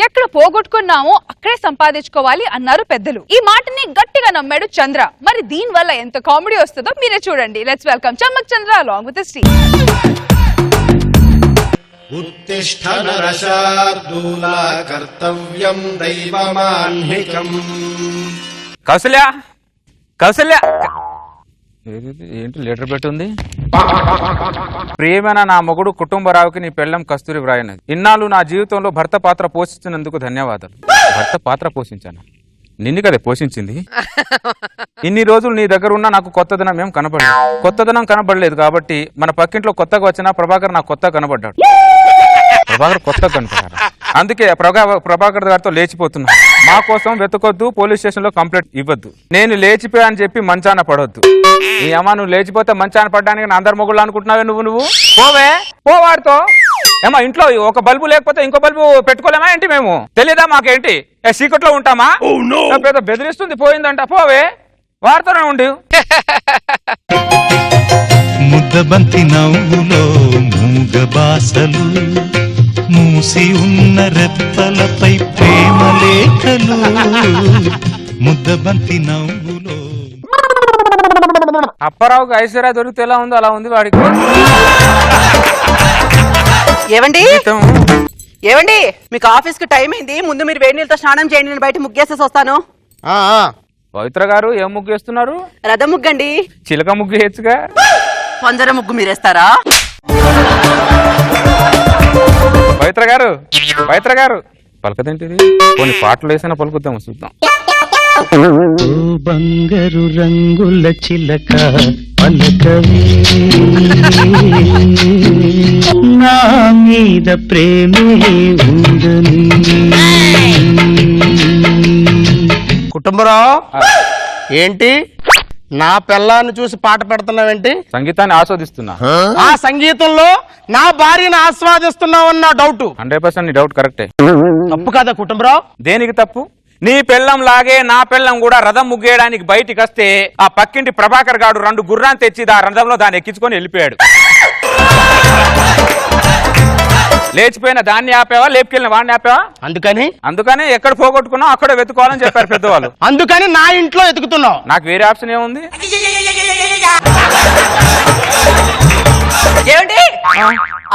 ఎక్కడ పోగొట్టుకున్నామో అక్కడే సంపాదించుకోవాలి అన్నారు పెద్దలు. ఈ మాటని గట్టిగా నమ్మాడు చంద్ర. మరి దీని వల్ల ఎంత కామెడీ వస్తుందో మీరే చూడండి. Let's welcome Chammak Chandra along with Sri. ఉత్తిష్ఠ నరశార్దూలా కర్తవ్యం దైవమాన్నికం. కౌసల్య కౌసల్య ఏంటి లెటర్ పెట్టుంది? ప్రియమైన నా మొగుడు కుటుంబరావుకి నీ పెళ్ళం కస్తూరి వ్రాయనది. ఇన్నాళ్ళు నా జీవితంలో భర్త పాత్ర పోషించినందుకు ధన్యవాదాలు. భర్త పాత్ర పోషించాను? నిన్ను కదే పోషించింది. ఇన్ని రోజులు నీ దగ్గర ఉన్న నాకు కొత్తదనం ఏం కనబడలేదు. కొత్తదనం కనబడలేదు కాబట్టి మన పక్కింట్లో కొత్తగా వచ్చిన ప్రభాకర్ నాకు కొత్తగా కనబడ్డాడు. ప్రభాకర్ కొత్తగా కనపడ్డాడు. అందుకే ప్రభాకర్ గారితో లేచిపోతున్నా. మా కోసం వెతకొద్దు, పోలీస్ స్టేషన్ లో కంప్లైంట్ ఇవ్వద్దు. నేను లేచిపోయా అని చెప్పి మంచాన పడవద్దు. నీ అమ్మ నువ్వు లేచిపోతే మంచాన పడ్డానికి నా అందరు మొగుళ్ళు అనుకుంటున్నావే నువ్వు పోవే పోవాడితో. ఏమో ఇంట్లో ఒక బల్బు లేకపోతే ఇంకో బల్బు పెట్టుకోలేమా ఏంటి? మేము తెలియదా మాకేంటి? సీక్రెట్ లో ఉంటామా? పెద్ద బెదిరిస్తుంది పోయిందంట. పోవే వారితోనే ఉండి. ముద్దబంతి నవ్వులో మూగ బాసలు, మూసి ఉన్న రెప్పలపై ప్రేమ లేఖలు. ముద్దబంతి నవ్వులో. అప్పారావుకి ఐశ్వర్య దొరికితే ఎలా ఉందో అలా ఉంది వాడికి. ఏవండి ఏవండి, మీకు ఆఫీస్ కి టైం అయింది. ముందు మీరు వేడి నీళ్ళతో స్నానం చేయండి, నేను బయట ముగ్గేసేసి వస్తాను. పవిత్ర గారు ఏం ముగ్గు వేస్తున్నారు? రథ ముగ్గండి. చిలక ముగ్గు వేయచ్చుగా. పంజర ముగ్గు మీరేస్తారా? పవిత్ర గారు పవిత్ర గారు పలకదేంటిది? కొన్ని పాటలు వేసినా పలుకుద్దాము చూద్దాం. బంగారు రంగుల చిలక పలకవే, నా మీద ప్రేమే ఉందని. కుటుంబరావు ఏంటి నా పిల్లాన్ని చూసి పాట పెడుతున్నావేంటి? సంగీతాన్ని ఆస్వాదిస్తున్నా. ఆ సంగీతంలో నా భార్యను ఆస్వాదిస్తున్నావన్న డౌట్. 100% నీ డౌట్ కరెక్టే. తప్పు కదా కుటుంబరావు? దేనికి తప్పు? నీ పెళ్ళం లాగే నా పెళ్ళం కూడా రథం ముగ్గేయడానికి బయటికి వస్తే ఆ పక్కింటి ప్రభాకర్ గాడు 2 గుర్రాన్ని తెచ్చి ఆ రథంలో దాన్ని ఎక్కించుకొని వెళ్ళిపోయాడు. లేచిపోయిన దాన్ని ఆపావా, లేపుకెళ్ళిన వాడిని ఆపావా? అందుకని ఎక్కడ పోగొట్టుకున్నావు అక్కడే వెతుకోవాలని చెప్పారు పెద్దవాళ్ళు. అందుకని నా ఇంట్లో ఎతుకుతున్నావు. నాకు వేరే ఆప్షన్ ఏముంది? ఏమండి,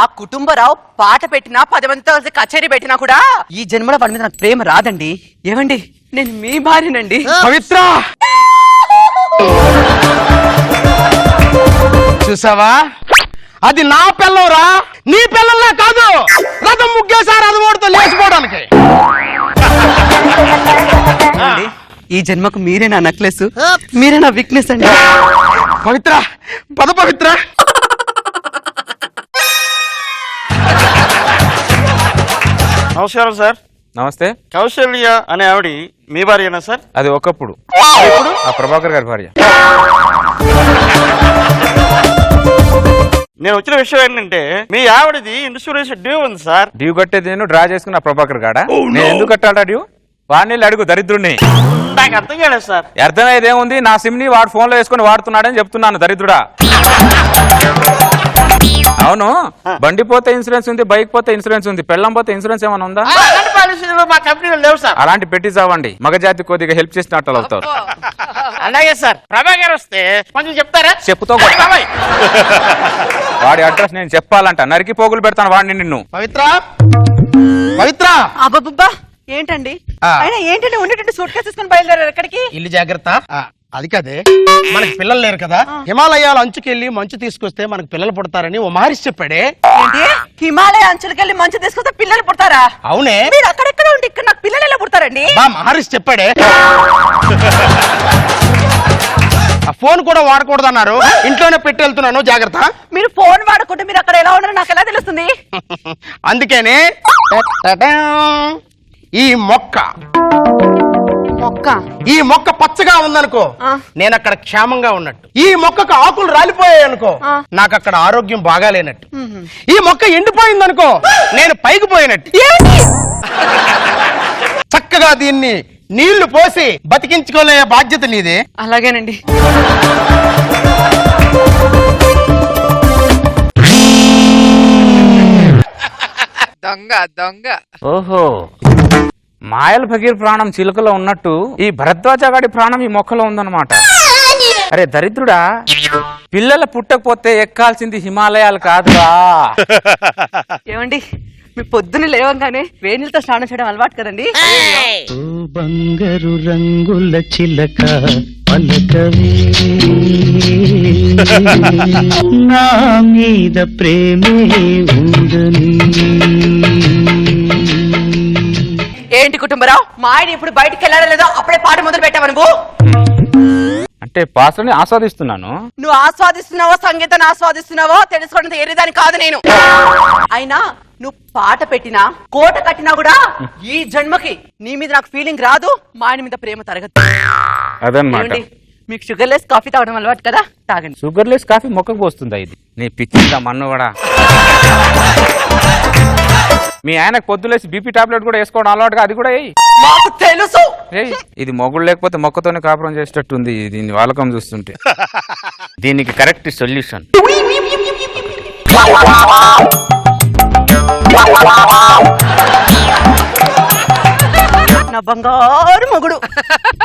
ఆ కుటుంబరావు పాట పెట్టినా 10 మందితో కలిసి కచేరీ పెట్టినా కూడా ఈ జన్మలో వాడి మీద నాకు ప్రేమ రాదండి. ఏమండి, నేను మీ భార్యనండి. పవిత్ర చూసావా, అది నా పిల్లంరా, నీ పిల్లల్లా కాదు. రథం ముగ్గేసారి రథం ఓడితో లేచిపోవడానికి. ఈ జన్మకు మీరే నా నెక్లెస్, మీరే నా వీక్నెస్ అండి. పవిత్ర పద పవిత్ర. నమస్కారం సార్. నమస్తే. కౌశల్య అనే ఆవిడ మీ భార్యనా సార్? అది ఒకప్పుడు. ఆ ప్రభాకర్ గారి భార్య. నేను వచ్చిన విషయం ఏంటంటే మీ ఆవిడది ఇన్సూరెన్స్ డ్యూ ఉంది సార్. డ్యూ కట్టేది నేను డ్రా చేసుకున్న ప్రభాకర్ గాడా? నేను ఎందుకు కట్టాలా డ్యూ? వాడిని అడుగు దరిద్రుడిని. నాకు అర్థం కాలేదు సార్. అర్థమయ్యేది ఏముంది? నా సిమ్ ని వాడు ఫోన్ లో వేసుకుని వాడుతున్నాడని చెప్తున్నాను దరిద్రుడా. అవును, బండి పోతే ఇన్సూరెన్స్ ఉంది, బైక్ పోతే ఇన్సూరెన్స్ ఉంది, పెళ్ళం పోతే ఇన్సూరెన్స్ ఏమైనా ఉందా? మా కంపెనీలో లేవు సార్. అలాంటి పెట్టి చావండి, మగజాతి కొద్దిగా హెల్ప్ చేసినట్లు అవుతారు. అలాగే సార్. ప్రభాకర్ వస్తే కొంచెం చెప్తారా? చెప్పుతో వాడి అడ్రస్ నేను చెప్పాలంట, నరికి పోగులు పెడతాను వాడిని నిన్ను. పవిత్ర పవిత్ర. అబ్బబ్బబ్బా, ఏంటండి అయినా ఏంటండి? ఉండేటట్టు సూట్ కేసు తీసుకుని బయలుదేరారు ఎక్కడికి? ఇల్లు జాగ్రత్త. అది కదే, మనకి పిల్లలు లేరు కదా, హిమాలయాల అంచుకెళ్ళి మంచు తీసుకొస్తే మనకు పిల్లలు పుడతారని ఓ మహర్షి చెప్పాడే. ఏంటి, హిమాలయ అంచులకెళ్ళి మంచు తీసుకొస్తే పిల్లలు పుడతారా? అవునే. మీరు అక్కడెక్కడ ఉండి ఇక్కడ నాకు పిల్లలు ఎలా పుడతారండి? మహర్షి చెప్పాడే. ఆ ఫోన్ కూడా వాడకూడదన్నారు, ఇంట్లోనే పెట్టి వెళ్తున్నాను, జాగ్రత్త. మీరు ఫోన్ వాడుకుంటే మీరు అక్కడ ఎలా ఉన్నారో నాకు ఎలా తెలుస్తుంది? అందుకనే ఈ మొక్క పచ్చగా ఉందనుకో, నేను అక్కడ క్షేమంగా ఉన్నట్టు. ఈ మొక్కకు ఆకులు రాలిపోయాయి అనుకో, నాకు అక్కడ ఆరోగ్యం బాగాలేనట్టు. ఈ మొక్క ఎండిపోయిందనుకో, నేను పైకి పోయినట్టు. చక్కగా దీన్ని నీళ్లు పోసి బతికించుకోలే బాధ్యత నీదే. అలాగేనండి. దొంగ దొంగ. ఓహో, మాయల భగీర్ ప్రాణం చిలుకలో ఉన్నట్టు ఈ భరద్వాజ గాడి ప్రాణం ఈ మొక్కలో ఉందన్నమాట. అరే దరిద్రుడా, పిల్లలు పుట్టకపోతే ఎక్కాల్సింది హిమాలయాలు కాదురా. ఏమండి, మీ పొద్దున్న లేవంగానే వేణులతో స్నానం చేయడం అలవాటు కదండి. ఓ బంగారు రంగుల చిలక పలకవే నా మీద ప్రేమే ఉందని. ఏంటి కుటుంబరావు, మా ఆయన ఇప్పుడు బయటికి వెళ్ళాడో లేదో అప్పుడే పాట మొదలు పెట్టావు నువ్వు. అంటే పాటని ఆస్వాదిస్తున్నాను. నువ్వు ఆస్వాదిస్తున్నావో సంగీతాన్ని ఆస్వాదిస్తున్నావో తెలుసుకోవడం ఏరేదాని కాదు నేను. అయినా నువ్వు పాట పెట్టినా కోట కట్టినా కూడా ఈ జన్మకి నీ మీద నాకు ఫీలింగ్ రాదు, మా ఆయన మీద ప్రేమ తరగదు. అదనమాట. ఏమండి, మీకు షుగర్ లెస్ కాఫీ తాగడం అలవాటు కదా, తాగండి. షుగర్ లెస్ కాఫీ మొక్కకు పోస్తుందా ఇది? నీ పిచ్చిందా మన్ను కూడా. మీ ఆయనకు పొద్దులేసి బీపీ టాబ్లెట్ కూడా వేసుకోవడం అలవాటుగా, అది కూడా వేయి. మాకు తెలుసు. ఏయ్, ఇది మొగుడు లేకపోతే మొక్కతోనే కాపురం చేసేటట్టుంది దీని వాలకం చూస్తుంటే. దీనికి కరెక్ట్ సొల్యూషన్ నా బంగారు మొగుడు,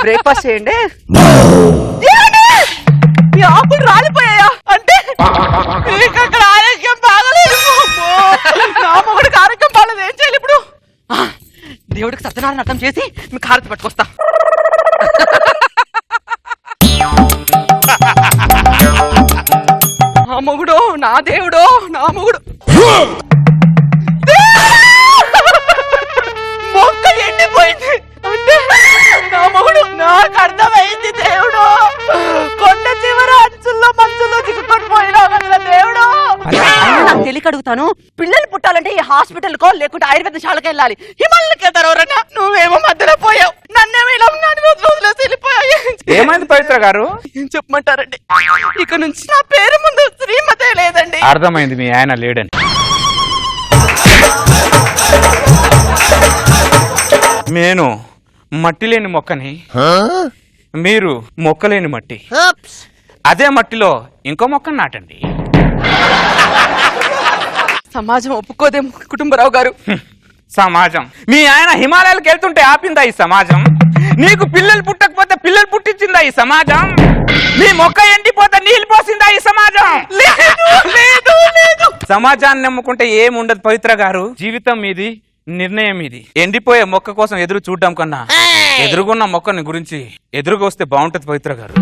బ్రేక్ఫాస్ట్ చేయండి. ఈ ఆకులు రాలిపోయాయా అంటే మీకు అక్కడ ఆరోగ్యం బాగలేదు. అమ్మో, నా మొగుడికి ఆరోగ్యం బాగలేదు, ఏం చేయాలి ఇప్పుడు? దేవుడికి సత్యనారాయణ అర్థం చేసి మీకు హారతి పట్టుకొస్తా. నా మొగుడు, నా దేవుడు, నా మొగుడు. మొక్క ఎండిపోయింది అంటే నా మొగుడు. నాకు అర్థమైంది దేవుడు, కొండ చివర అంచుల్లో మంచుల్లో దిగుకొని పోయినా కదా దేవుడు. నాకు తెలియక అడుగుతాను, పిల్లలు పుట్టాలంటే ఈ హాస్పిటల్ కో లేకుంటే ఆయుర్వేద శాలకు వెళ్ళాలి, హిమాలయకి వెళ్తారు ఎవరన్నా? నువ్వేమో మధ్యలో పోయావు, నన్నేమో ఇలా రోజులేసి వెళ్ళిపోయావు. ఏమైంది పవిత్ర గారు? ఏం చెప్పమంటారండి, ఇక నుంచి నా పేరు ముందు శ్రీమతే లేదండి. అర్థమైంది మీ ఆయన లేడని. నేను మట్టి లేని మొక్కని, మీరు మొక్కలేని మట్టి. అదే మట్టిలో ఇంకో మొక్కను నాటండి. సమాజం ఒప్పుకోదేమో కుటుంబరావు గారు. సమాజం మీ ఆయన హిమాలయాలకు వెళ్తుంటే ఆపిందా ఈ సమాజం? నీకు పిల్లలు పుట్టకపోతే పిల్లలు పుట్టించిందా ఈ సమాజం? మీ మొక్క ఎండిపోతే నీళ్ళు పోసిందా ఈ సమాజం? లేదు. సమాజాన్ని నమ్ముకుంటే ఏముండదు పవిత్ర గారు. జీవితం మీది, నిర్ణయం మీది. ఎండిపోయే మొక్క కోసం ఎదురు చూడడం కన్నా ఎదురుగున్న మొక్కని గురించి ఎదురుగా వస్తే బాగుంటది పవిత్ర గారు.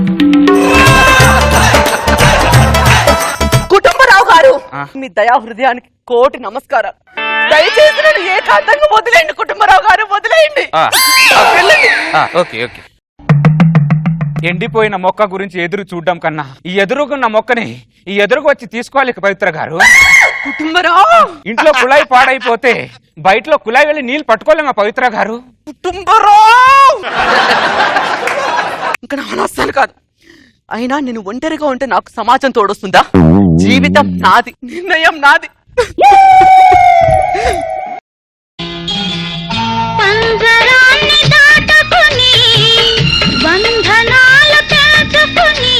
కుటుంబరావు గారు, మీ దయా హృదయానికి కోటి నమస్కారాలు. దయచేసి నన్ను ఏకాంతంగా వదిలేయండి కుటుంబరావు గారు, వదిలేయండి. ఓకే. ఎండిపోయిన మొక్క గురించి ఎదురు చూడడం కన్నా ఈ ఎదురుగున్న మొక్కని ఈ ఎదురుకు వచ్చి తీసుకోవాలి పవిత్ర గారు. కుటుంబరావు, ఇంట్లో కుళాయి పాడైపోతే బయటలో కుళాయి వెళ్ళి నీళ్ళు పట్టుకోలేమా పవిత్ర గారు? కుటుంబరావు, ఇంకా నా అనవసరం కాదు. అయినా నేను ఒంటరిగా ఉంటే నాకు సమాజం తోడొస్తుందా? జీవితం నాది, నిర్ణయం నాది. పంజరాన్ని దాటుకుని బంధనాలు తెంచుకుని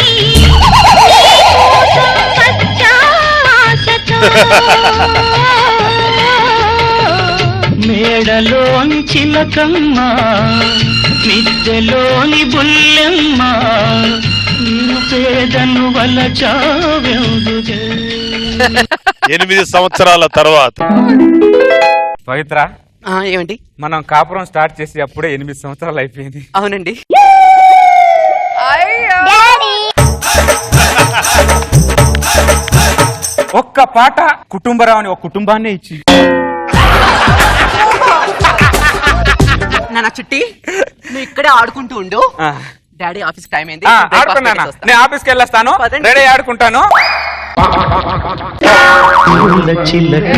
మేడలోని చిలకమ్మ, మిద్దెలోని బుల్లెమ్మ, నేను పేదను వలచావెందుకే. 8 సంవత్సరాల తర్వాత పవిత్ర, ఏమండి? మనం కాపురం స్టార్ట్ చేసి అప్పుడే 8 సంవత్సరాలు అయిపోయింది. అవునండి. ఒక్క పాట కుటుంబరావుని ఒక కుటుంబాన్ని ఇచ్చి. నాన్న చిట్టి, నువ్వు ఇక్కడే ఆడుకుంటూ ఉండు. డాడీ ఆఫీస్ టైం అయింది. ఆడుకున్నానా? నేను ఆఫీస్కి వెళ్ళొస్తాను, రెడీ ఆడుకుంటాను. చిలక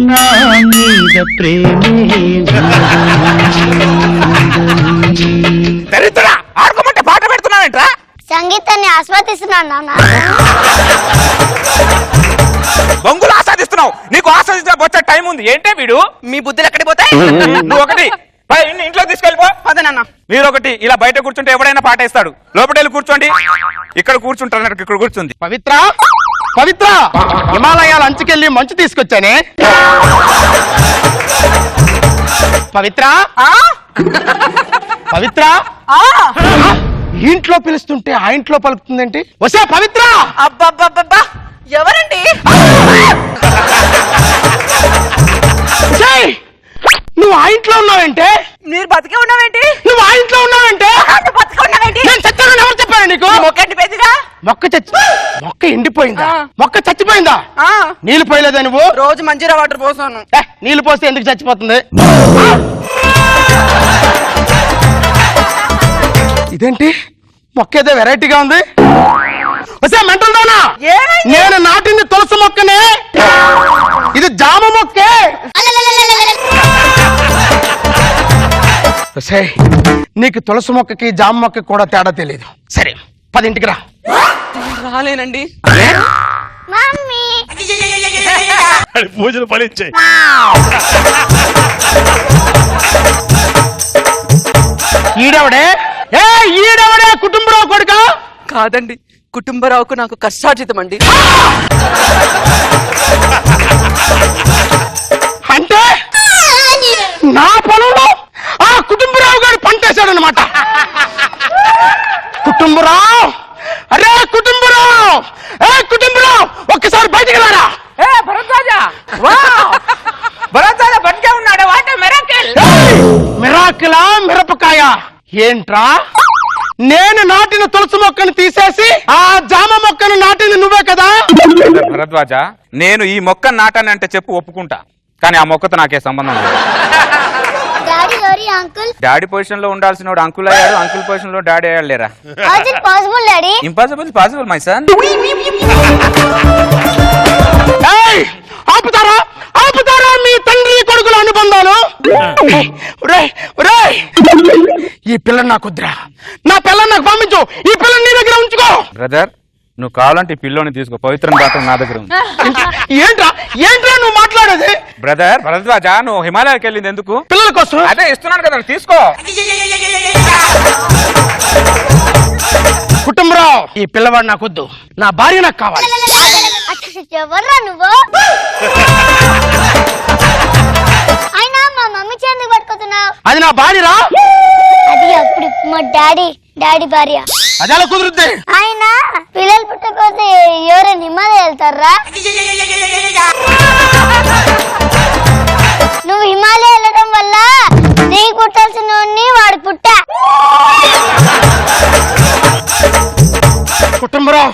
నా మీద ప్రేమే దరిద్రుడా, ఆడుకోమంటే పాట పెడుతున్నావేంట్రా? సంగీతాన్ని ఆస్వాదిస్తున్నాను నాన్న. బొంగులు ఆస్వాదిస్తున్నావు. నీకు ఆస్వాదించిన వచ్చే టైం ఉంది. ఏంటే వీడు? మీ బుద్ధులు ఎక్కడికి పోతాయి? నువ్వు ఒకటి ఇంట్లో తీసుకెళ్ళిపో. అదేనన్నా. మీరు ఒకటి ఇలా బయట కూర్చుంటే ఎవడైనా పాట వేస్తాడు. లోపల వెళ్ళి కూర్చోండి. ఇక్కడ కూర్చుంటారు, ఇక్కడ కూర్చుంది. పవిత్ర, పవిత్ర, హిమాలయాల అంచుకెళ్ళి మంచు తీసుకొచ్చానే. పవిత్ర, పవిత్ర, ఈ ఇంట్లో పిలుస్తుంటే ఆ ఇంట్లో పలుకుతుందేంటి? వసే పవిత్ర! అబ్బబ్బబ్బబ్బా, ఎవరండి? ఒసేయ్, నువ్వు ఆ ఇంట్లో ఉన్నావంటే? మీరు బతికే ఉన్నావేంటి? నువ్వు ఆ ఇంట్లో ఉన్నావంటే? నువ్వు బతికే ఉన్నావేంటి? నేను చచ్చానని ఎవరు చెప్పారు నీకు? మొక్క ఎండిపోయిందిగా. మొక్క ఎండిపోయిందా? మొక్క చచ్చిపోయిందా? నీళ్లు పోయలేదా నువ్వు? రోజు మంజీరా వాటర్ పోసాను. నీళ్లు పోస్తే ఎందుకు చచ్చిపోతుంది? ఇదేంటి మొక్క ఏదో వెరైటీగా ఉంది. వసే మెంటల్ దానా, నేను నాటింది తులసి మొక్కనే, ఇది జామ మొక్కే. వసే, నీకు తులసి మొక్కకి జామ మొక్కకి కూడా తేడా తెలియదు. సరే 10 రా. రాలేనండి. మమ్మీ పూజలు ఫలించాయి. ఈడవడే ఈడవడే కుటుంబరావు కొడుక? కాదండి, కుటుంబరావుకు నాకు కష్టార్జితం అండి. అంటే నా పొలంలో ఆ కుటుంబరావు గారు పంటేశాడు అనమాట. కుటుంబరావు, అరే కుటుంబరావు, కుటుంబరావు, ఒక్కసారి బయటికి రారా. బతికే ఉన్నాడు. మిరాకిలా మిరపకాయ ఏంట్రా? నేను నాటిన తులసి మొక్కను తీసేసి ఆ జామ మొక్కను నాటింది నువ్వే కదా? భరద్వాజ, నేను ఈ మొక్క నాటానంటే చెప్పు, ఒప్పుకుంటా. కానీ ఆ మొక్కతో నాకే సంబంధం లేదు. Daddy sorry uncle. Daddy position లో ఉండాల్సిన వాడు అంకుల్ అయ్యాడు, అంకుల్ పొజిషన్ లో డాడీ అయ్యాడు లేరా? How's it possible, daddy? Impossible possible my son. ఆపుతారా ఆపుతారా మీ తండ్రి కొడుకుల అనుబంధాలు? ఈ పిల్లని నాకు వద్దురా, నా పిల్లని నాకు పంపించు, ఈ పిల్లని నీ దగ్గర ఉంచుకో. బ్రదర్, నువ్వు కావాలంటే ఈ పిల్లోని తీసుకో, పవిత్రం దాటం నా దగ్గర ఉంది. ఏంట్రా ఏంట్రా నువ్వు మాట్లాడేది? బ్రదర్ భరద్వాజ, నువ్వు హిమాలయాకి వెళ్ళింది ఎందుకు? పిల్లల కోసం. అదే ఇస్తున్నాను కదా, తీసుకో. కుటుంబరావు, ఈ పిల్లవాడు నాకు వద్దు, నా భార్య నాకు కావాలి. ఎవర్రా నువ్వు? అయినా మా మమ్మీ చేందుకు పట్టుకుతున్నావు? అది నా భార్యరా. అది అప్పుడు మా డాడీ భార్య. అది ఎలా కుదురుద్ది? ఆయన పిల్లలు పుట్టకపోతే ఎవరైనా హిమాలయ వెళ్తారా? నువ్వు హిమాలయ వెళ్ళడం వల్ల నీకు పుట్టాల్సిన వాడు పుట్టా. కుటుంబరావు,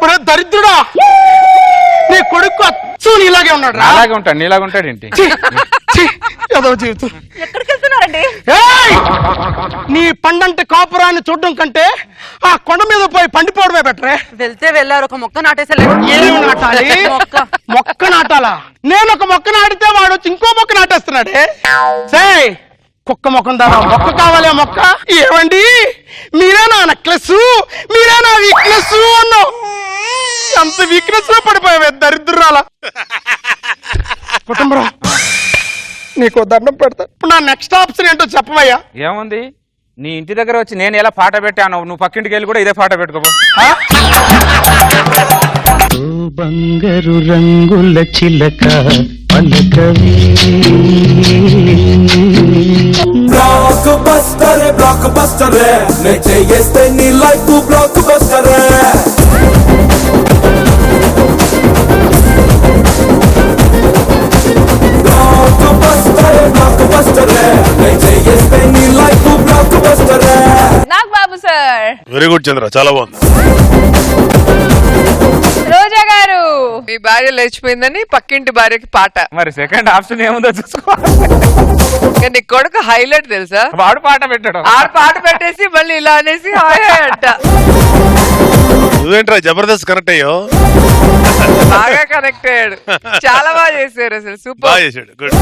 ఒరే దరిద్రుడా, నీ కొడుకు అచ్చు నీలాగే ఉన్నాడు రా. అలాగే ఉంటాడు, నీలాగా ఉంటాడు ఏంటి? ఏదో జీవితం. ఎక్కడికి వెళ్తున్నారండి? ఏయ్! నీ పండంటే కాపురాన్ని చూడడం కంటే ఆ కొండ మీద పోయి పండిపోవడమే బెటరే. వెళ్తే వెళ్ళారు, ఒక మొక్క నాటేసలేదు. ఏమి నాటాలి? మొక్క నాటాలా? నేను ఒక మొక్క నాటితే వాడు వచ్చి ఇంకో మొక్క నాటేస్తున్నాడే. సేయ్, కుక్క మొక్కం దారా మొక్క కావాలి. ఆ మొక్క ఏమండి? మీరే నా నెక్లెస్, మీరే నా వీక్నెస్ అన్నావు. అంత వీక్నెస్ లో పడిపోయావే దరిద్రాలా. కుటుంబం, నీకు దండం పెడతా. ఇప్పుడు నా నెక్స్ట్ ఆప్షన్ ఏంటో చెప్పవయ్యా. ఏముంది, నీ ఇంటి దగ్గర వచ్చి నేను ఎలా పాట పెట్టాను, నువ్వు పక్కింటికి వెళ్ళి కూడా ఇదే పాట పెట్టుకోపో. ఓ బంగారు రంగుల చిలక పలకవే. బ్లాక్ బస్టర్ నే చేస్తే నీ life blockbuster. Nagababu sir. Very good Chandra, చాలా బాగుంది. రోజా గారు, మీ భార్య లేచిపోయిందని పక్కింటి భార్యకి పాట. మరి సెకండ్ ఆప్షన్ ఏముందో చూసుకో. నీ కొడుకు హైలైట్ తెలుసా? వాడు పాట పెట్టాడు, ఆడు పాట పెట్టేసి మళ్ళీ ఇలా అనేసి హాయ్ అంట. నువ్వేంట్రా జబర్దస్త్ కనెక్ట్ అయ్యో. బాగా కనెక్ట్ అయ్యాడు, చాలా బాగా చేశారు అసలు, సూపర్. బాగా చేశాడు, గుడ్.